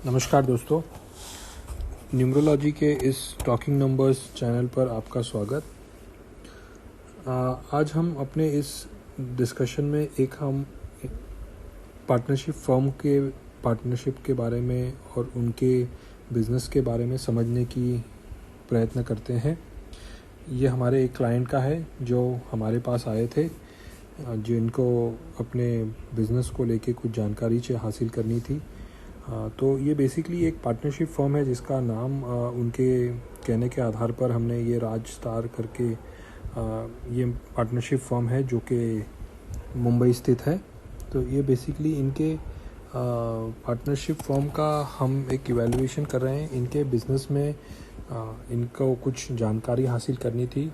नमस्कार दोस्तों, न्यूमरोलॉजी के इस टॉकिंग नंबर्स चैनल पर आपका स्वागत। आज हम अपने इस डिस्कशन में हम पार्टनरशिप के बारे में और उनके बिज़नेस के बारे में समझने की प्रयत्न करते हैं। ये हमारे एक क्लाइंट का है जो हमारे पास आए थे, जिनको अपने बिज़नेस को लेके कुछ जानकारी हासिल करनी थी। तो ये बेसिकली एक पार्टनरशिप फर्म है जिसका नाम उनके कहने के आधार पर हमने ये राज स्टार करके ये पार्टनरशिप फर्म है जो कि मुंबई स्थित है। तो ये बेसिकली इनके पार्टनरशिप फर्म का हम एक इवैल्यूएशन कर रहे हैं। इनके बिज़नेस में इनको कुछ जानकारी हासिल करनी थी,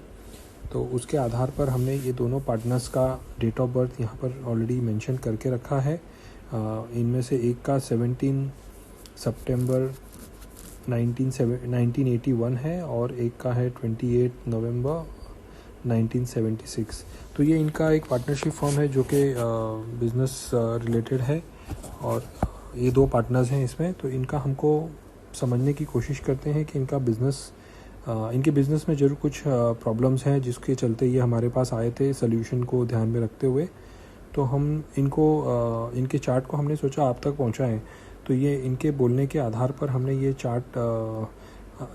तो उसके आधार पर हमने ये दोनों पार्टनर्स का डेट ऑफ बर्थ यहाँ पर ऑलरेडी मेंशन करके रखा है। इनमें से एक का 17 सितंबर 1981 है और एक का है 28 नवंबर 1976। तो ये इनका एक पार्टनरशिप फर्म है जो कि बिज़नेस रिलेटेड है और ये दो पार्टनर्स हैं इसमें। तो इनका हमको समझने की कोशिश करते हैं कि इनके बिज़नेस में ज़रूर कुछ प्रॉब्लम्स हैं जिसके चलते ये हमारे पास आए थे सॉल्यूशन को ध्यान में रखते हुए। तो हम इनके चार्ट को हमने सोचा आप तक पहुंचाएं। तो ये इनके बोलने के आधार पर हमने ये चार्ट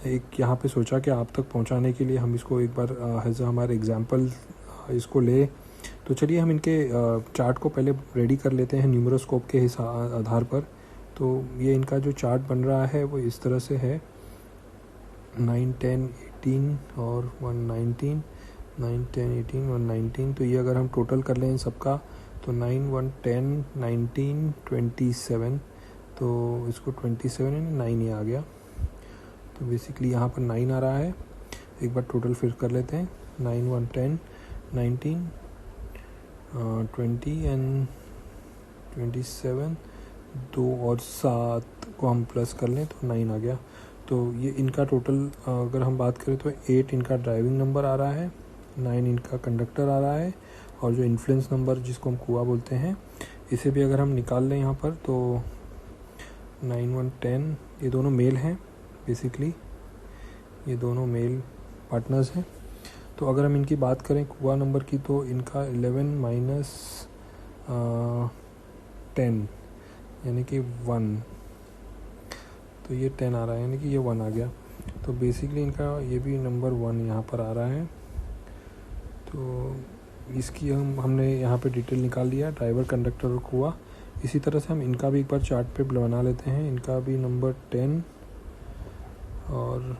एक यहाँ पे सोचा कि आप तक पहुंचाने के लिए हम इसको एक बार एज हमारे एग्जांपल इसको ले। तो चलिए हम इनके चार्ट को पहले रेडी कर लेते हैं न्यूमरोस्कोप के आधार पर। तो ये इनका जो चार्ट बन रहा है वो इस तरह से है, 9, 10, 18 और 119, 9, 10, 18, 119। तो ये अगर हम टोटल कर लें इन सबका तो 9, 1, 10, 19, 27। तो इसको 27 है 9 ही आ गया। तो बेसिकली यहाँ पर 9 आ रहा है। एक बार टोटल फिर कर लेते हैं, 9, 1, 10, 19, 20 एंड 27। 2 और 7 को हम प्लस कर लें तो 9 आ गया। तो ये इनका टोटल अगर हम बात करें तो 8 इनका ड्राइविंग नंबर आ रहा है, 9 इनका कंडक्टर आ रहा है और जो इन्फ्लुएंस नंबर जिसको हम कुआ बोलते हैं इसे भी अगर हम निकाल लें यहाँ पर तो 9, 1, 10 ये दोनों मेल हैं। बेसिकली ये दोनों मेल पार्टनर्स हैं। तो अगर हम इनकी बात करें कुआ नंबर की तो इनका 11 माइनस 10 यानी कि 1, तो ये 10 आ रहा है यानी कि ये 1 आ गया। तो बेसिकली इनका ये भी नंबर 1 यहाँ पर आ रहा है। तो इसकी हमने यहाँ पे डिटेल निकाल लिया, ड्राइवर, कंडक्टर और कुआ। इसी तरह से हम इनका भी एक बार चार्ट पे बना लेते हैं। इनका भी नंबर 10 और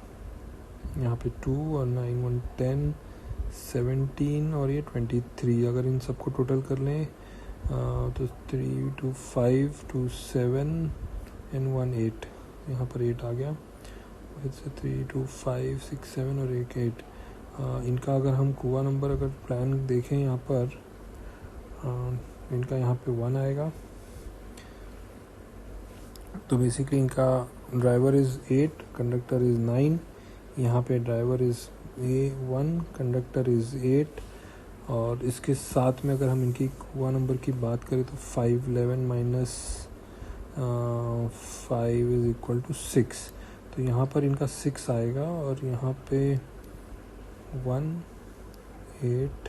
यहाँ पे 2 और 9, 1, 10, 17 और ये 23। अगर इन सबको टोटल कर लें तो 3, 2, 5, 2, 7 एंड 1, 8। यहाँ पर 8 आ गया। इससे 3, 2, 5, 6, 7 और 8। इनका अगर हम कुआ नंबर अगर प्लान देखें यहाँ पर इनका यहाँ पे 1 आएगा। तो बेसिकली इनका ड्राइवर इज़ 8, कंडक्टर इज़ 9। यहाँ पे ड्राइवर इज़ 1, कंडक्टर इज़ 8 और इसके साथ में अगर हम इनकी कुआ नंबर की बात करें तो 5, 11 माइनस 5 इज़ इक्वल टू 6। तो यहाँ पर इनका 6 आएगा और यहाँ पे 1, 8,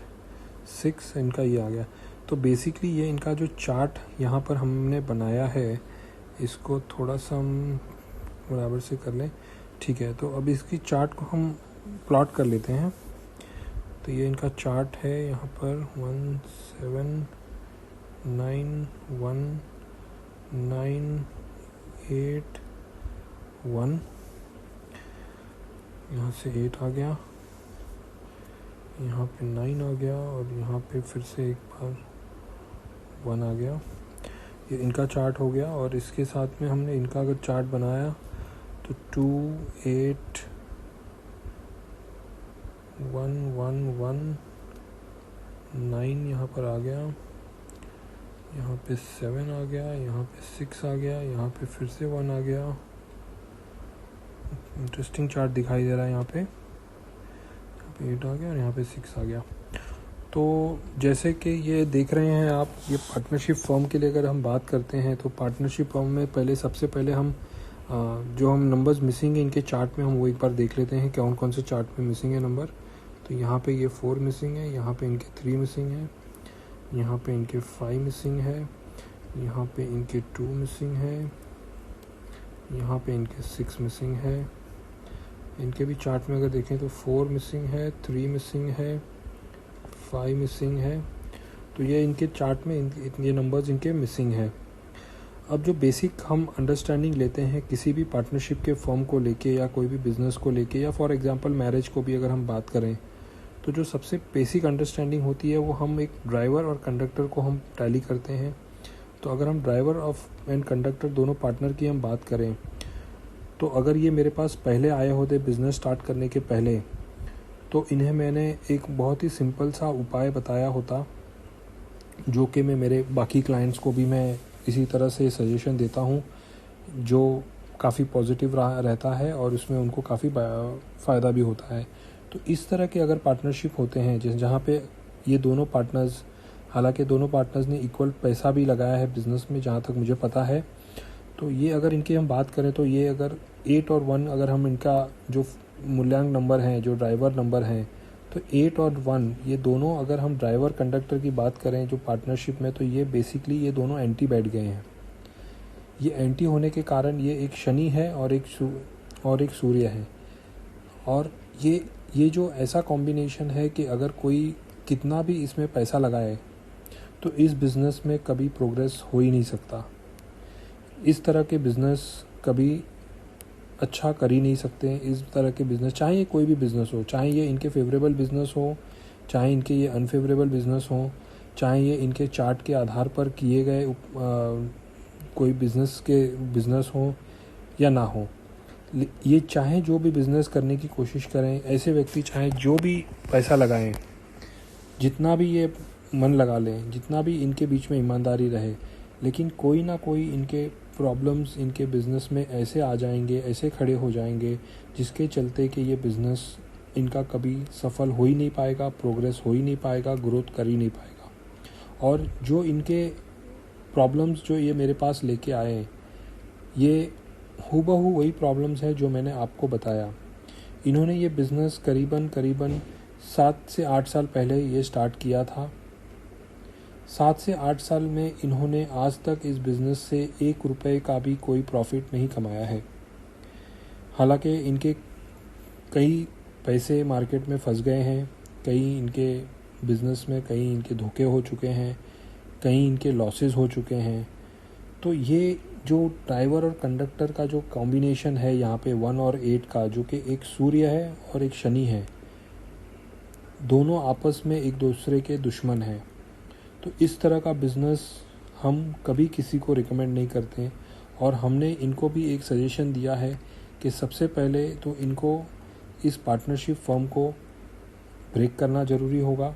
6 इनका ये आ गया। तो बेसिकली ये इनका जो चार्ट यहाँ पर हमने बनाया है इसको थोड़ा सा हम बराबर से कर लें, ठीक है। तो अब इसकी चार्ट को हम प्लॉट कर लेते हैं। तो ये इनका चार्ट है यहाँ पर 1, 7, 9, 1, 9, 8, 1। यहाँ से 8 आ गया, यहाँ पे 9 आ गया और यहाँ पे फिर से एक बार 1 आ गया। ये इनका चार्ट हो गया। और इसके साथ में हमने इनका अगर चार्ट बनाया तो 2, 8, 1, 1, 1, 9 यहाँ पर आ गया, यहाँ पे 7 आ गया, यहाँ पे 6 आ गया, यहाँ पे फिर से 1 आ गया। इंटरेस्टिंग चार्ट दिखाई दे रहा है। यहाँ पे 8 आ गया और यहाँ पे 6 आ गया। तो जैसे कि ये देख रहे हैं आप, ये पार्टनरशिप फर्म के लिए अगर हम बात करते हैं तो पार्टनरशिप फर्म में सबसे पहले हम जो हम नंबर्स मिसिंग है इनके चार्ट में, हम वो एक बार देख लेते हैं कौन कौन से चार्ट में मिसिंग है नंबर। तो यहाँ पे ये 4 मिसिंग है, यहाँ पे इनके 3 मिसिंग है, यहाँ पे इनके 5 मिसिंग है, यहाँ पे इनके 2 मिसिंग है, यहाँ पे इनके 6 मिसिंग है। इनके भी चार्ट में अगर देखें तो 4 मिसिंग है, 3 मिसिंग है, 5 मिसिंग है। तो ये इनके चार्ट में ये नंबर्स इनके मिसिंग है। अब जो बेसिक हम अंडरस्टैंडिंग लेते हैं किसी भी पार्टनरशिप के फर्म को लेके या कोई भी बिज़नेस को लेके, या फॉर एग्जांपल मैरिज को भी अगर हम बात करें, तो जो सबसे बेसिक अंडरस्टैंडिंग होती है वो हम एक ड्राइवर और कंडक्टर को हम टैली करते हैं। तो अगर हम ड्राइवर ऑफ एंड कंडक्टर दोनों पार्टनर की हम बात करें, तो अगर ये मेरे पास पहले आए होते बिज़नेस स्टार्ट करने के पहले, तो इन्हें मैंने एक बहुत ही सिंपल सा उपाय बताया होता, जो कि मैं मेरे बाकी क्लाइंट्स को भी मैं इसी तरह से सजेशन देता हूँ, जो काफ़ी पॉजिटिव रहता है और उसमें उनको काफ़ी फ़ायदा भी होता है। तो इस तरह के अगर पार्टनरशिप होते हैं जहाँ पे ये दोनों पार्टनर्स, हालांकि दोनों पार्टनर्स ने इक्वल पैसा भी लगाया है बिज़नेस में जहाँ तक मुझे पता है, तो ये अगर इनकी हम बात करें तो ये अगर 8 और 1 अगर हम इनका जो मूल्यांक नंबर हैं, जो ड्राइवर नंबर हैं, तो 8 और 1 ये दोनों अगर हम ड्राइवर कंडक्टर की बात करें जो पार्टनरशिप में, तो ये बेसिकली ये दोनों एंटी बैठ गए हैं। ये एंटी होने के कारण ये एक शनि है और एक सूर्य है। और ये जो ऐसा कॉम्बिनेशन है कि अगर कोई कितना भी इसमें पैसा लगाए तो इस बिज़नेस में कभी प्रोग्रेस हो ही नहीं सकता। इस तरह के बिज़नेस कभी अच्छा कर ही नहीं सकते। इस तरह के बिज़नेस, चाहे ये कोई भी बिज़नेस हो, चाहे ये इनके फेवरेबल बिज़नेस हो, चाहे इनके ये अनफेवरेबल बिज़नेस हो, चाहे ये इनके चार्ट के आधार पर किए गए कोई बिज़नेस हो या ना हो, ये चाहे जो भी बिज़नेस करने की कोशिश करें, ऐसे व्यक्ति चाहे जो भी पैसा लगाएं, जितना भी ये मन लगा लें, जितना भी इनके बीच में ईमानदारी रहे, लेकिन कोई ना कोई इनके प्रॉब्लम्स इनके बिज़नेस में ऐसे आ जाएंगे, ऐसे खड़े हो जाएंगे, जिसके चलते कि ये बिज़नेस इनका कभी सफल हो ही नहीं पाएगा, प्रोग्रेस हो ही नहीं पाएगा, ग्रोथ कर ही नहीं पाएगा। और जो इनके प्रॉब्लम्स जो ये मेरे पास लेके आए, ये हूबहू वही प्रॉब्लम्स है जो मैंने आपको बताया। इन्होंने ये बिज़नेस करीबन 7 से 8 साल पहले ये स्टार्ट किया था। 7 से 8 साल में इन्होंने आज तक इस बिज़नेस से 1 रुपये का भी कोई प्रॉफिट नहीं कमाया है। हालांकि इनके कई पैसे मार्केट में फंस गए हैं, कई इनके बिज़नेस में कई इनके धोखे हो चुके हैं, कई इनके लॉसेस हो चुके हैं। तो ये जो ड्राइवर और कंडक्टर का जो कॉम्बिनेशन है यहाँ पे 1 और 8 का, जो कि एक सूर्य है और एक शनि है, दोनों आपस में एक दूसरे के दुश्मन हैं। तो इस तरह का बिज़नेस हम कभी किसी को रिकमेंड नहीं करते। और हमने इनको भी एक सजेशन दिया है कि सबसे पहले तो इनको इस पार्टनरशिप फर्म को ब्रेक करना ज़रूरी होगा।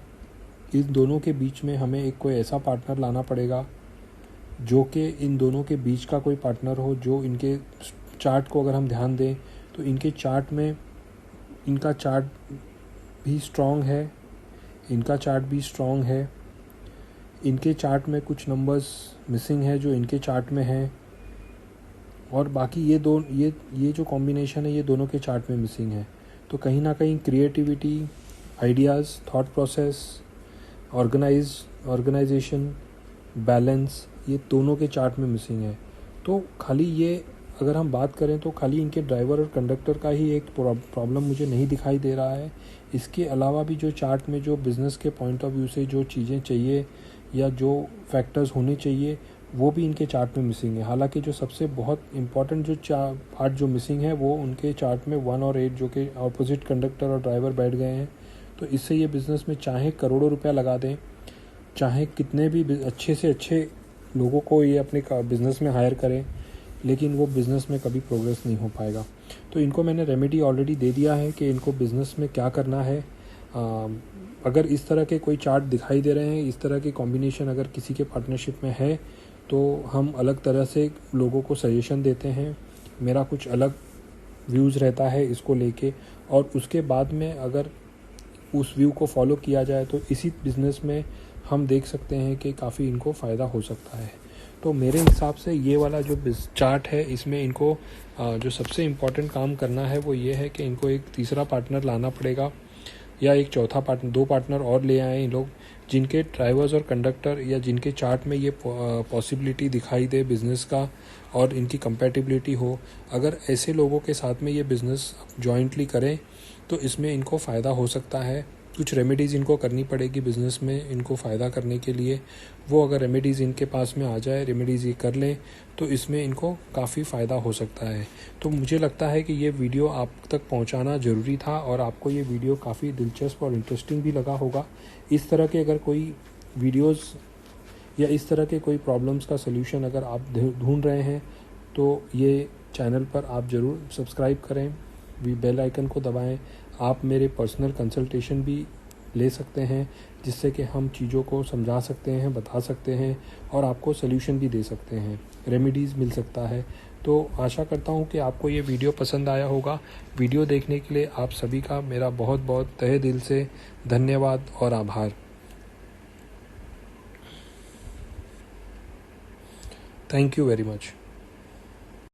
इन दोनों के बीच में हमें एक कोई ऐसा पार्टनर लाना पड़ेगा जो कि इन दोनों के बीच का कोई पार्टनर हो, जो इनके चार्ट को अगर हम ध्यान दें तो इनके चार्ट में इनका चार्ट भी स्ट्रॉन्ग है, इनका चार्ट भी स्ट्रॉन्ग है, इनके चार्ट में कुछ नंबर्स मिसिंग है जो इनके चार्ट में हैं, और बाकी ये जो कॉम्बिनेशन है ये दोनों के चार्ट में मिसिंग है। तो कहीं ना कहीं creativity, ideas, thought process, organisation, balance, ये दोनों के चार्ट में मिसिंग है। तो खाली ये अगर हम बात करें तो खाली इनके ड्राइवर और कंडक्टर का ही एक प्रॉब्लम मुझे नहीं दिखाई दे रहा है। इसके अलावा भी जो चार्ट में जो बिज़नेस के पॉइंट ऑफ व्यू से जो चीज़ें चाहिए या जो फैक्टर्स होने चाहिए वो भी इनके चार्ट में मिसिंग है। हालांकि जो सबसे बहुत इम्पॉर्टेंट जो पार्ट जो मिसिंग है वो उनके चार्ट में 1 और 8 जो कि अपोजिट कंडक्टर और ड्राइवर बैठ गए हैं। तो इससे ये बिज़नेस में चाहे करोड़ों रुपया लगा दें, चाहे कितने भी अच्छे से अच्छे लोगों को ये अपने बिज़नेस में हायर करें, लेकिन वो बिज़नेस में कभी प्रोग्रेस नहीं हो पाएगा। तो इनको मैंने रेमेडी ऑलरेडी दे दिया है कि इनको बिज़नेस में क्या करना है। अगर इस तरह के कोई चार्ट दिखाई दे रहे हैं, इस तरह के कॉम्बिनेशन अगर किसी के पार्टनरशिप में है, तो हम अलग तरह से लोगों को सजेशन देते हैं। मेरा कुछ अलग व्यूज़ रहता है इसको लेके, और उसके बाद में अगर उस व्यू को फॉलो किया जाए तो इसी बिज़नेस में हम देख सकते हैं कि काफ़ी इनको फ़ायदा हो सकता है। तो मेरे हिसाब से ये वाला जो चार्ट है इसमें इनको जो सबसे इम्पोर्टेंट काम करना है वो ये है कि इनको एक तीसरा पार्टनर लाना पड़ेगा या एक चौथा पार्टनर, 2 पार्टनर और ले आए इन लोग जिनके ड्राइवर्स और कंडक्टर या जिनके चार्ट में ये पॉसिबिलिटी दिखाई दे बिज़नेस का और इनकी कंपैटिबिलिटी हो। अगर ऐसे लोगों के साथ में ये बिज़नेस जॉइंटली करें तो इसमें इनको फ़ायदा हो सकता है। कुछ रेमेडीज़ इनको करनी पड़ेगी बिज़नेस में इनको फ़ायदा करने के लिए। वो अगर रेमेडीज़ इनके पास में आ जाए, रेमेडीज़ ये कर लें तो इसमें इनको काफ़ी फ़ायदा हो सकता है। तो मुझे लगता है कि ये वीडियो आप तक पहुंचाना ज़रूरी था और आपको ये वीडियो काफ़ी दिलचस्प और इंटरेस्टिंग भी लगा होगा। इस तरह के अगर कोई वीडियोस या इस तरह के कोई प्रॉब्लम्स का सलूशन अगर आप ढूंढ रहे हैं तो ये चैनल पर आप ज़रूर सब्सक्राइब करें, बेल आइकन को दबाएं। आप मेरे पर्सनल कंसल्टेशन भी ले सकते हैं जिससे कि हम चीज़ों को समझा सकते हैं, बता सकते हैं और आपको सलूशन भी दे सकते हैं, रेमेडीज़ मिल सकता है। तो आशा करता हूँ कि आपको ये वीडियो पसंद आया होगा। वीडियो देखने के लिए आप सभी का मेरा बहुत बहुत तहे दिल से धन्यवाद और आभार। Thank you very much.